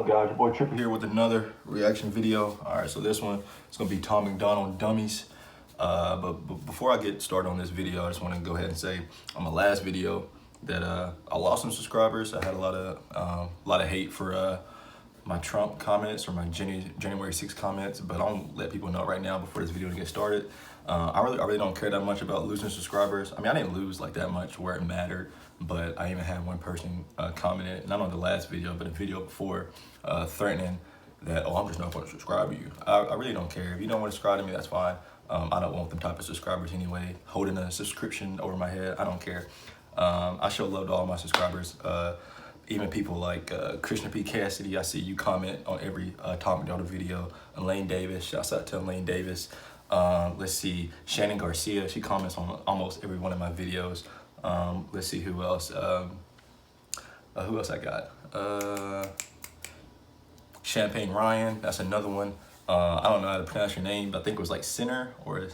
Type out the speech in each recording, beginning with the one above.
up, guys? Your boy Trippy here with another reaction video. Alright, so this one is going to be Macdonald, Dummies. But before I get started on this video, I just want to go ahead and say on my last video that I lost some subscribers. I had a lot of hate for my Trump comments or my January 6th comments, but I'll let people know right now before this video gets started. I really don't care that much about losing subscribers. I mean, I didn't lose like that much where it mattered, but I even had one person commented, not on the last video, but a video before, threatening that, oh, I'm just not going to subscribe to you. I really don't care. If you don't want to subscribe to me, that's fine. I don't want them type of subscribers anyway. Holding a subscription over my head, I don't care. I show love to all my subscribers. Even people like Krishna P. Cassidy, I see you comment on every Tom Macdonald video. Elaine Davis, shouts out to Elaine Davis. Let's see, Shannon Garcia, she comments on almost every one of my videos. Let's see who else. Who else I got? Champagne Ryan, that's another one. I don't know how to pronounce your name, but I think it was like Sinner, or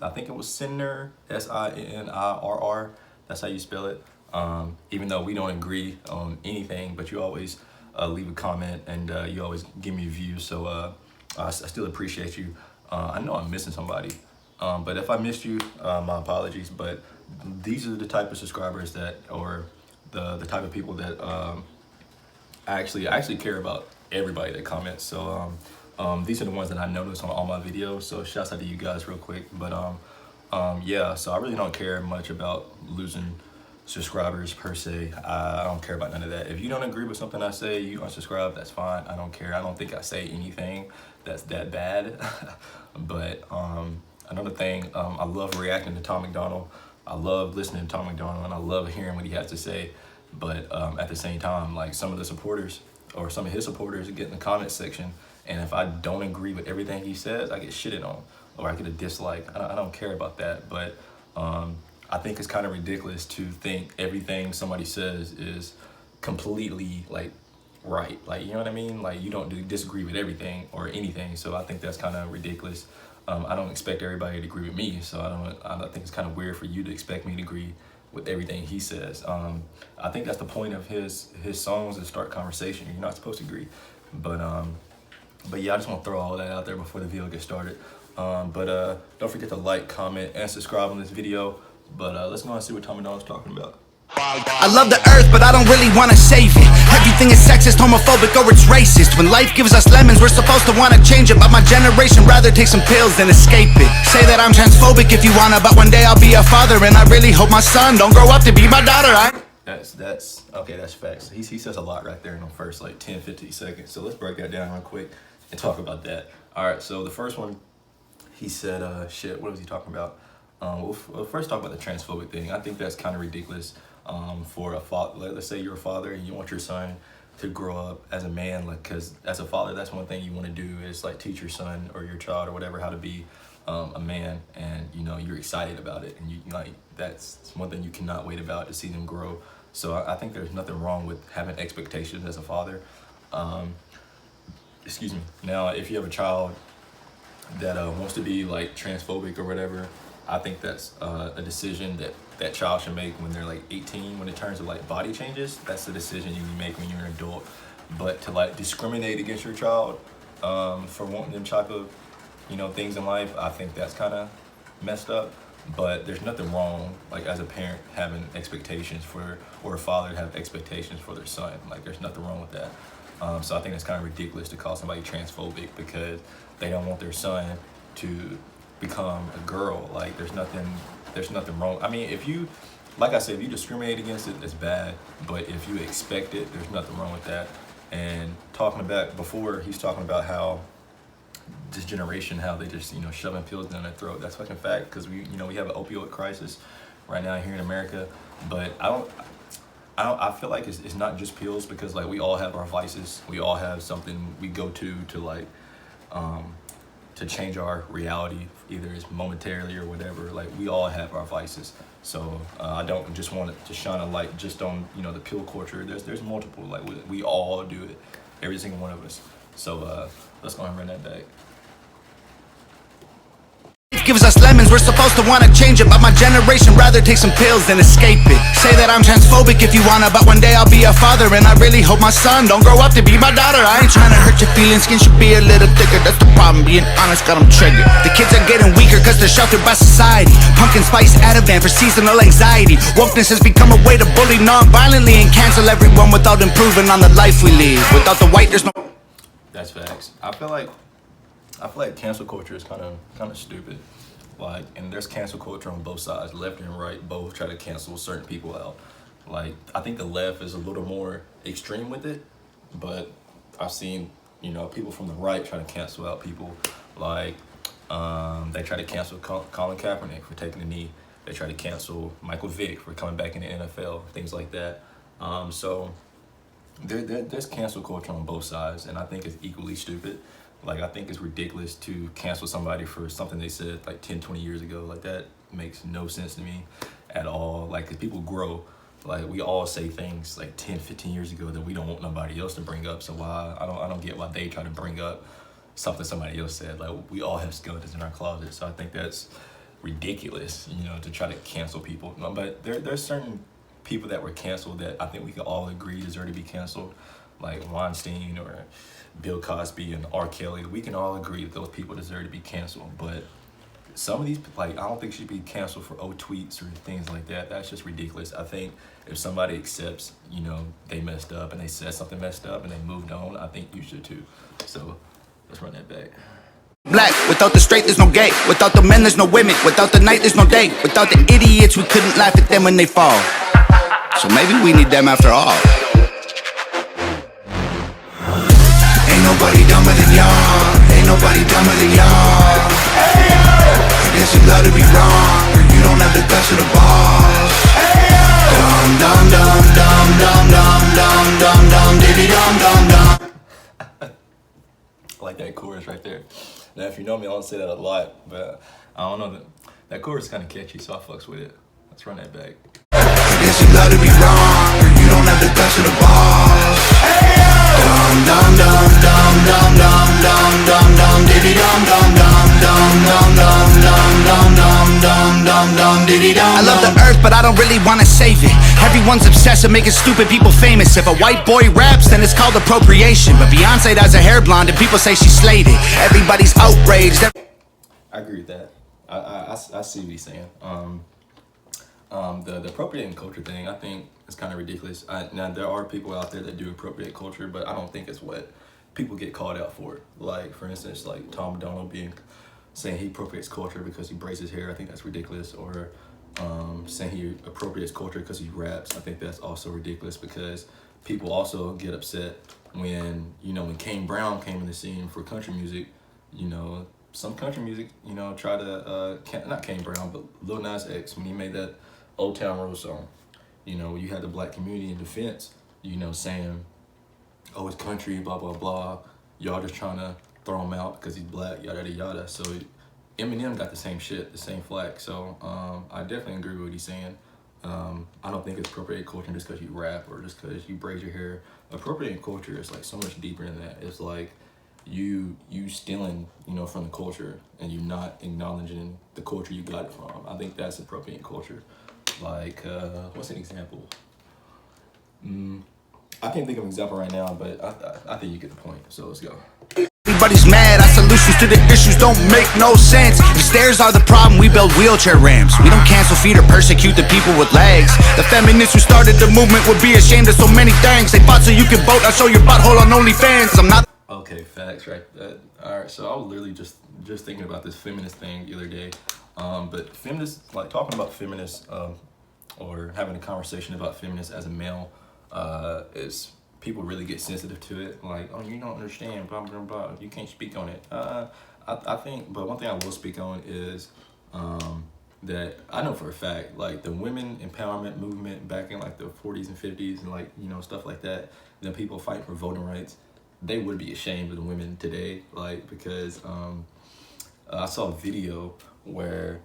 I think it was Sinner, S-I-N-I-R-R. That's how you spell it. Even though we don't agree on anything, but you always leave a comment and you always give me views. So I still appreciate you. I know I'm missing somebody, but if I missed you, my apologies. But these are the type of subscribers that, or the type of people that I actually care about everybody that comments. So these are the ones that I notice on all my videos. So shouts out to you guys real quick. But yeah, so I really don't care much about losing subscribers per se. I don't care about none of that. If you don't agree with something I say, you unsubscribe, that's fine. I don't care. I don't think I say anything that's that bad. But another thing, I love reacting to Tom Macdonald. I love listening to Tom Macdonald, and I love hearing what he has to say. But at the same time, like some of the supporters or some of his supporters get in the comment section, and if I don't agree with everything he says, I get shitted on or I get a dislike. I don't care about that. But I think it's kind of ridiculous to think everything somebody says is completely like right. Like, you know what I mean? Like, you don't disagree with everything or anything. So I think that's kind of ridiculous. I don't expect everybody to agree with me. So I think it's kind of weird for you to expect me to agree with everything he says. I think that's the point of his songs, is start conversation. You're not supposed to agree. But yeah, I just want to throw all that out there before the video gets started. But don't forget to like, comment, and subscribe on this video. But let's go and see what Tom Macdonald's talking about. I love the earth, but I don't really want to save it. Everything is sexist, homophobic, or it's racist. When life gives us lemons, we're supposed to want to change it. But my generation rather take some pills than escape it. Say that I'm transphobic if you wanna, but one day I'll be a father, and I really hope my son don't grow up to be my daughter. That's okay, that's facts. He says a lot right there in the first like 10-15 seconds. So let's break that down real quick and talk about that. Alright, so the first one, he said, shit, what was he talking about? We'll first talk about the transphobic thing. I think that's kind of ridiculous for a father. Let's say you're a father and you want your son to grow up as a man, like, because as a father, that's one thing you want to do is like teach your son or your child or whatever how to be a man, and you know you're excited about it, and you like that's one thing you cannot wait about, to see them grow. So I think there's nothing wrong with having expectations as a father. Excuse me. Now, if you have a child that wants to be like transphobic or whatever, I think that's a decision that child should make when they're like 18. When it turns to like body changes, that's a decision you make when you're an adult. But to like discriminate against your child for wanting them type of, you know, things in life, I think that's kind of messed up. But there's nothing wrong, like as a parent, having expectations for, or a father to have expectations for their son. Like, there's nothing wrong with that. So I think it's kind of ridiculous to call somebody transphobic because they don't want their son to become a girl. Like, there's nothing wrong. I mean, if you, like I said, if you discriminate against it, it's bad. But if you expect it, there's nothing wrong with that. And talking about before, he's talking about how this generation, how they just, you know, shoving pills down their throat. That's fucking fact, because we have an opioid crisis right now here in America. But I feel like it's not just pills, because like we all have our vices. We all have something we go to like to change our reality, either it's momentarily or whatever. Like, we all have our vices. So I don't just want it to shine a light just on, you know, the pill culture. There's multiple, like we all do it, every single one of us. So let's go and run that back. gives us lemons, we're supposed to wanna change it, but my generation rather take some pills than escape it. Say that I'm transphobic if you wanna, but one day I'll be a father, and I really hope my son don't grow up to be my daughter. I ain't trying to hurt your feelings, skin should be a little thicker, that's the problem, being honest got them triggered. The kids are getting weaker cause they're sheltered by society. Pumpkin spice Ativan for seasonal anxiety. Wokeness has become a way to bully non-violently and cancel everyone without improving on the life we live. Without the white, there's no... That's facts. I feel like cancel culture is kind of stupid. Like, and there's cancel culture on both sides, left and right. Both try to cancel certain people out. Like, I think the left is a little more extreme with it, but I've seen, you know, people from the right try to cancel out people. Like, they try to cancel Colin Kaepernick for taking the knee. They try to cancel Michael Vick for coming back in the NFL, things like that. So there's cancel culture on both sides, and I think it's equally stupid. Like, I think it's ridiculous to cancel somebody for something they said like 10, 20 years ago. Like, that makes no sense to me at all. Like, 'cause people grow. Like, we all say things like 10, 15 years ago that we don't want nobody else to bring up. So why, I don't get why they try to bring up something somebody else said. Like, we all have skeletons in our closet. So I think that's ridiculous, you know, to try to cancel people. No, but there's certain people that were canceled that I think we could all agree deserve to be canceled, like Weinstein or Bill Cosby and R. Kelly. We can all agree that those people deserve to be canceled. But some of these, like, I don't think should be canceled for old tweets or things like that. That's just ridiculous. I think if somebody accepts, you know, they messed up and they said something messed up and they moved on, I think you should too. So let's run that back. Black, without the straight there's no gay. Without the men there's no women. Without the night there's no day. Without the idiots we couldn't laugh at them when they fall. So maybe we need them after all. Ain't nobody dumber than y'all. Ain't nobody dumber than y'all. I guess you love to be wrong, but you don't have the guts of the boss. Dum dum dum dum dum dum dum dum dum diddy dum dum dum. I like that chorus right there. Now, if you know me, I don't say that a lot, but I don't know, that chorus is kind of catchy, so I fucks with it. Let's run that back. I guess you love to be wrong, but you don't have the guts of the boss. Dum dum dum dum dum dum dum dum dum diddy dum dum dum dum dum dum dum dum dum dum dum dum diddy dum. I love the earth, but I don't really wanna save it. Everyone's obsessed with making stupid people famous. If a white boy raps, then it's called appropriation. But Beyonce dyes her hair blonde and people say she slayed it. Everybody's outraged. I agree with that. I see what he's saying. The appropriating culture thing, I think is kind of ridiculous. Now, there are people out there that do appropriate culture, but I don't think it's what people get called out for. Like, for instance, like Tom Macdonald saying he appropriates culture because he braids his hair. I think that's ridiculous. Or saying he appropriates culture because he raps. I think that's also ridiculous, because people also get upset when, you know, when Kane Brown came in the scene for country music. You know, some country music, you know, try to, not Kane Brown, but Lil Nas X, when he made that Old Town Road song. You know, you had the black community in defense, you know, saying, oh, it's country, blah, blah, blah. Y'all just trying to throw him out because he's black, yada, yada, yada. So Eminem got the same shit, the same flack. So I definitely agree with what he's saying. I don't think it's appropriate culture just because you rap or just because you braid your hair. Appropriate culture is like so much deeper than that. It's like you stealing, you know, from the culture and you not acknowledging the culture you got it from. I think that's appropriate culture. Like, what's an example? I can't think of an example right now, but I think you get the point. So let's go. Everybody's mad, our solutions to the issues don't make no sense. The stairs are the problem, we build wheelchair ramps. We don't cancel feet or persecute the people with legs. The feminists who started the movement would be ashamed of so many things. They fought so you can vote, I'll show your butthole on OnlyFans. I'm not... Okay, facts, right? Alright, so I was literally just thinking about this feminist thing the other day. But feminists, like talking about feminists, or having a conversation about feminists as a male, is... people really get sensitive to it, like, oh, you don't understand, blah, blah, blah, you can't speak on it. I think, but one thing I will speak on is that I know for a fact, like, the women empowerment movement back in, like, the 40s and 50s and, like, you know, stuff like that, the people fighting for voting rights, they would be ashamed of the women today, like, because I saw a video where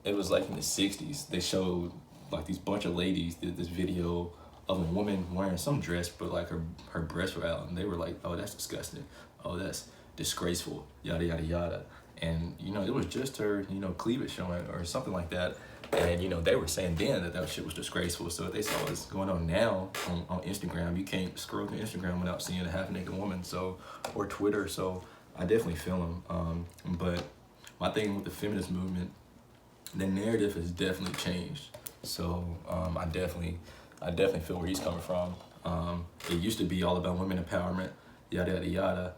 it was, like, in the 60s, they showed, like, these bunch of ladies did this video of a woman wearing some dress, but like her breasts were out, and they were like, oh, that's disgusting, oh, that's disgraceful, yada yada yada. and you know, it was just her, you know, cleavage showing or something like that. And you know, they were saying then that shit was disgraceful. So if they saw what's going on now on Instagram, you can't scroll through Instagram without seeing a half-naked woman. So, or Twitter. So I definitely feel them. But my thing with the feminist movement, the narrative has definitely changed. So I definitely feel where he's coming from. It used to be all about women empowerment, yada yada yada,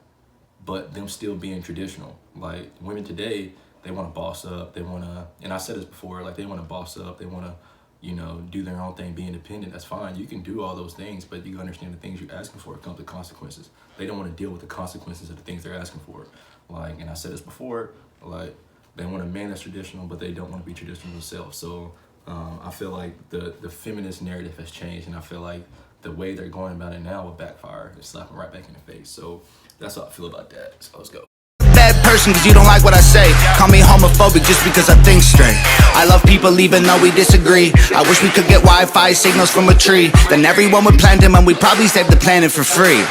but them still being traditional. Like women today, they want to boss up. They want to, and I said this before, like they want to boss up. They want to, you know, do their own thing, be independent. That's fine. You can do all those things, but you understand the things you're asking for come with consequences. They don't want to deal with the consequences of the things they're asking for. Like, and I said this before, like they want a man that's traditional, but they don't want to be traditional themselves. So I feel like the feminist narrative has changed, and I feel like the way they're going about it now will backfire and slap them right back in the face. So that's how I feel about that. So let's go. Bad person cause you don't like what I say. Call me homophobic just because I think straight. I love people even though we disagree. I wish we could get Wi-Fi signals from a tree. Then everyone would plant them and we'd probably save the planet for free.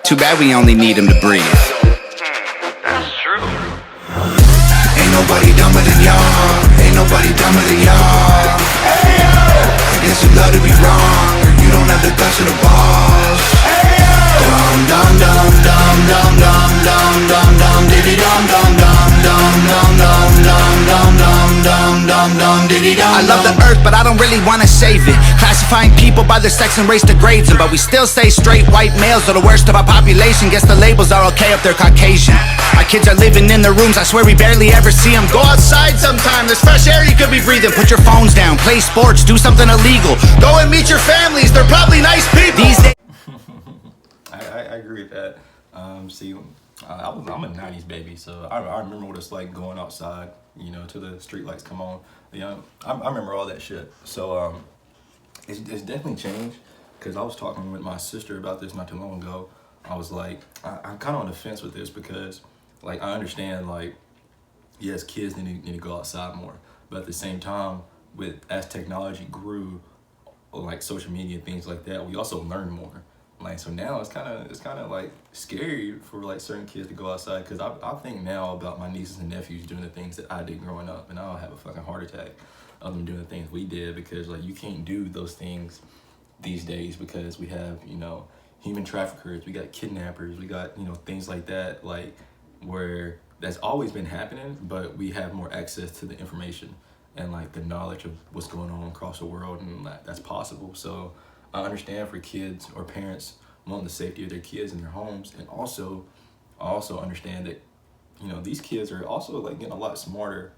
Too bad we only need them to breathe. That's true. Ain't nobody dumber than y'all. Ain't nobody dumber than y'all. Hey yo! I guess you love to be wrong, or you don't have the guts or the balls. Hey yo! Dum dum dum dum dum dum dum dum dum diddy dum dum dum dum dum dum dum dum dum dum dum dum diddy dum. I love the earth, but I don't really wanna save it. Classifying people by their sex and race degrades them, but we still say straight white males are the worst of our population. Guess the labels are okay if they're Caucasian. Our kids are living in their rooms, I swear we barely ever see them. Go outside sometime, there's fresh air you could be breathing. Put your phones down, play sports, do something illegal. Go and meet your families, they're probably nice people. These days I agree with that. See, I'm a 90s baby, so I remember what it's like going outside, you know, till the street lights come on. You know, I remember all that shit. So it's definitely changed, because I was talking with my sister about this not too long ago. I was like, I'm kind of on the fence with this, because like I understand, like, yes, kids need to go outside more, but at the same time, as technology grew, like social media and things like that, we also learn more. Like, so now it's kind of like scary for like certain kids to go outside, because I think now about my nieces and nephews doing the things that I did growing up, and I'll have a fucking heart attack of them doing the things we did, because like you can't do those things these days, because we have, you know, human traffickers, we got kidnappers, we got, you know, things like that, like where that's always been happening, but we have more access to the information and like the knowledge of what's going on across the world, and that's possible. So I understand for kids or parents wanting the safety of their kids in their homes, and also I also understand that, you know, these kids are also like getting a lot smarter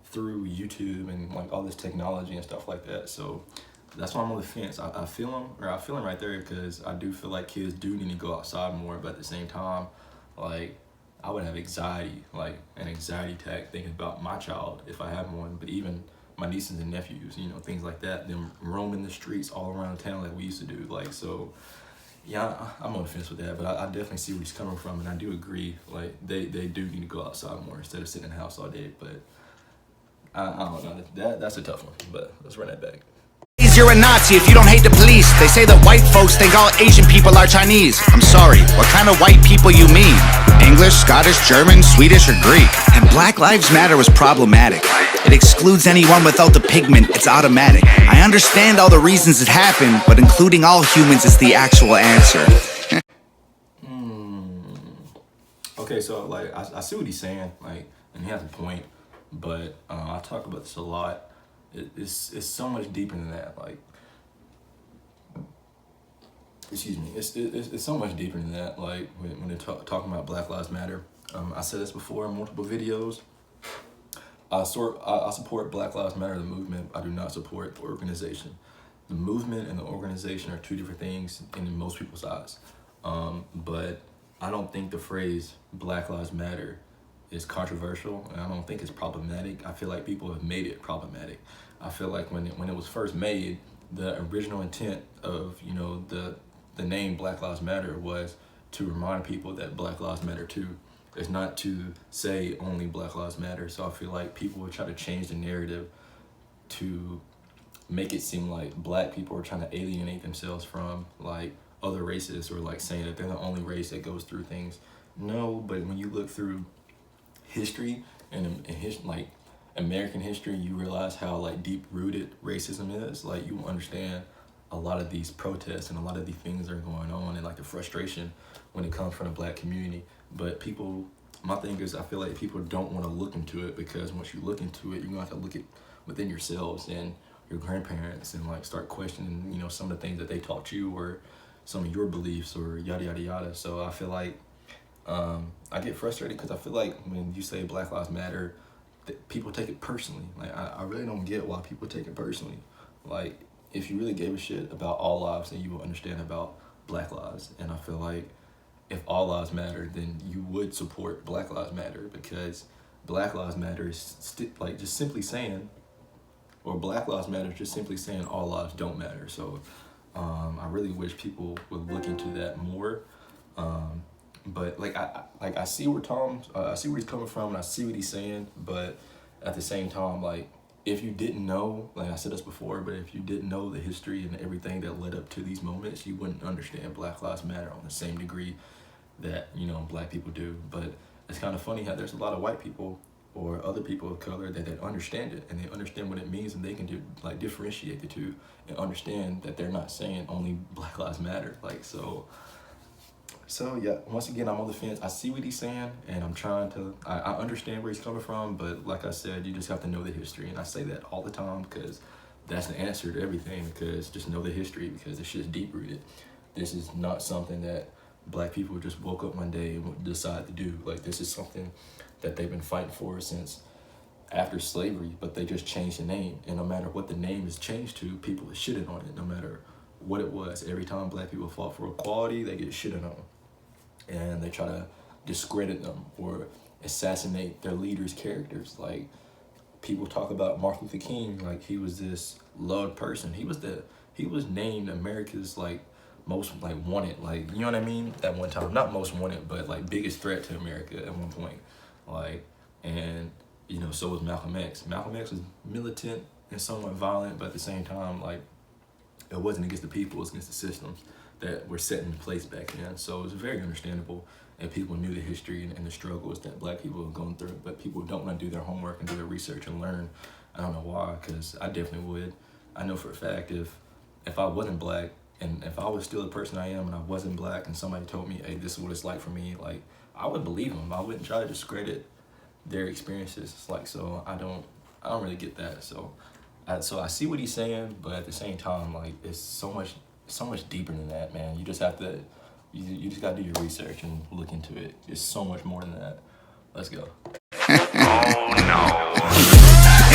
through YouTube and like all this technology and stuff like that. So that's why I'm on the fence. I feel them right there, because I do feel like kids do need to go outside more, but at the same time, like I would have anxiety, like an anxiety attack thinking about my child if I have one, but even my nieces and nephews, you know, things like that, them roaming the streets all around town like we used to do. Like, so yeah, I'm on the fence with that, but I definitely see where he's coming from, and I do agree, like they do need to go outside more instead of sitting in the house all day. But I don't know, that's a tough one, but let's run that back. you're a Nazi if you don't hate the police. They say that white folks think all Asian people are Chinese. I'm sorry, what kind of white people you mean? English, Scottish, German, Swedish, or Greek? And Black Lives Matter was problematic. It excludes anyone without the pigment, it's automatic. I understand all the reasons it happened, but including all humans is the actual answer. Okay, so like I see what he's saying, like, and he has a point, but I talk about this a lot. It's so much deeper than that. Like, excuse me, it's so much deeper than that. Like when they're talking about Black Lives Matter, I said this before in multiple videos. I support Black Lives Matter, the movement. I do not support the organization. The movement and the organization are two different things in most people's eyes. But I don't think the phrase Black Lives Matter is controversial, and I don't think it's problematic. I feel like people have made it problematic. I feel like when it was first made, the original intent of, you know, the name Black Lives Matter was to remind people that Black Lives Matter too. It's not to say only Black Lives Matter. So I feel like people would try to change the narrative to make it seem like black people are trying to alienate themselves from like other races, or like saying that they're the only race that goes through things. No, but when you look through history and like American history, you realize how like deep rooted racism is. Like you understand a lot of these protests and a lot of these things that are going on and like the frustration when it comes from the black community. But people, my thing is, I feel like people don't want to look into it, because once you look into it, you're gonna have to look at within yourselves and your grandparents and like start questioning, you know, some of the things that they taught you or some of your beliefs or yada yada yada. So I feel like I get frustrated because I feel like when you say Black Lives Matter, people take it personally. Like I really don't get why people take it personally. Like if you really gave a shit about all lives, then you would understand about Black lives. And I feel like if all lives matter, then you would support Black Lives Matter, because Black Lives Matter is like just simply saying, or Black Lives Matter is just simply saying all lives don't matter. So I really wish people would look into that more. But like I see where I see where he's coming from, and I see what he's saying. But at the same time, like if you didn't know, like I said this before, but if you didn't know the history and everything that led up to these moments, you wouldn't understand Black Lives Matter on the same degree that, you know, black people do. But it's kind of funny how there's a lot of white people or other people of color that understand it, and they understand what it means, and they can do like differentiate the two and understand that they're not saying only Black Lives Matter. Like so yeah, once again, I'm on the fence. I see what he's saying, and I'm trying to, I understand where he's coming from, but like I said, you just have to know the history. And I say that all the time because that's the answer to everything, because just know the history, because this shit's deep rooted. This is not something that black people just woke up one day and decided to do. Like this is something that they've been fighting for since after slavery, but they just changed the name. And no matter what the name is changed to, people are shitting on it, no matter what it was. Every time black people fought for equality, they get shitted on. And they try to discredit them or assassinate their leaders' characters. Like people talk about Martin Luther King like he was this loved person. He was named America's like most like wanted, like, you know what I mean, at one time. Not most wanted, but like biggest threat to America at one point. Like, and you know, so was Malcolm X. Malcolm X was militant and somewhat violent, but at the same time, like, it wasn't against the people, it was against the systems that were set in place back then. So it was very understandable, and people knew the history and the struggles that black people have gone through, but people don't want to do their homework and do their research and learn. I don't know why, because I definitely would. I know for a fact if I wasn't black, and if I was still the person I am and I wasn't black, and somebody told me, hey, this is what it's like for me, like, I would believe them. I wouldn't try to discredit their experiences. It's like, so I don't really get that. So I see what he's saying, but at the same time, like, it's so much deeper than that, man. You just have to, you just gotta do your research and look into it. It's so much more than that. Let's go. Oh no.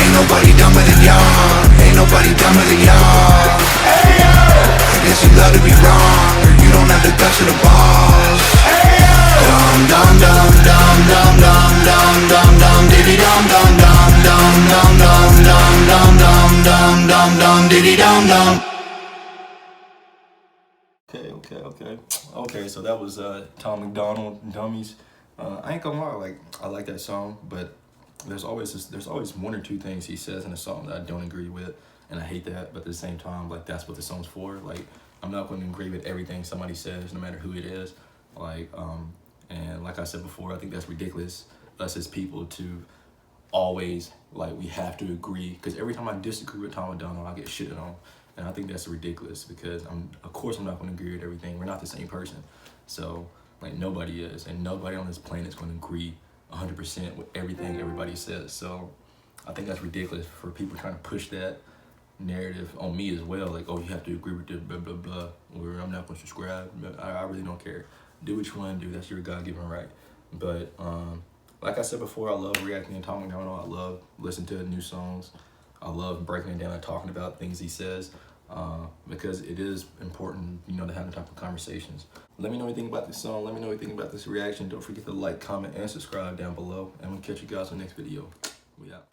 Ain't nobody dumber than y'all. Ain't nobody dumber than y'all. Hey, yo! I guess you love to be wrong, or you don't have the guts or the balls. Hey, yo! Dum dum dum dum dum dum dum dum dum diddy dum dum dum dum dum dum dum dum dum dum dum dum diddy dum dum. Okay, so that was Tom Macdonald, Dummies. I ain't gonna lie, like, I like that song, but there's always one or two things he says in a song that I don't agree with, and I hate that. But at the same time, like, that's what the song's for. Like, I'm not going to agree with everything somebody says, no matter who it is. Like, and like I said before, I think that's ridiculous, us as people, to always, like, we have to agree, because every time I disagree with Tom Macdonald, I get shitted on. And I think that's ridiculous, because of course I'm not going to agree with everything. We're not the same person. So, like, nobody is, and nobody on this planet is going to agree 100% with everything everybody says. So I think that's ridiculous for people trying to push that narrative on me as well. Like, oh, you have to agree with this, blah, blah, blah, or I'm not going to subscribe. I really don't care. Do what you want to do. That's your God-given right. But like I said before, I love reacting to Tom Macdonald. I love listening to new songs. I love breaking it down and talking about things he says, because it is important, you know, to have the type of conversations. Let me know anything about this song. Let me know anything about this reaction. Don't forget to like, comment, and subscribe down below. And we'll catch you guys on the next video. We out.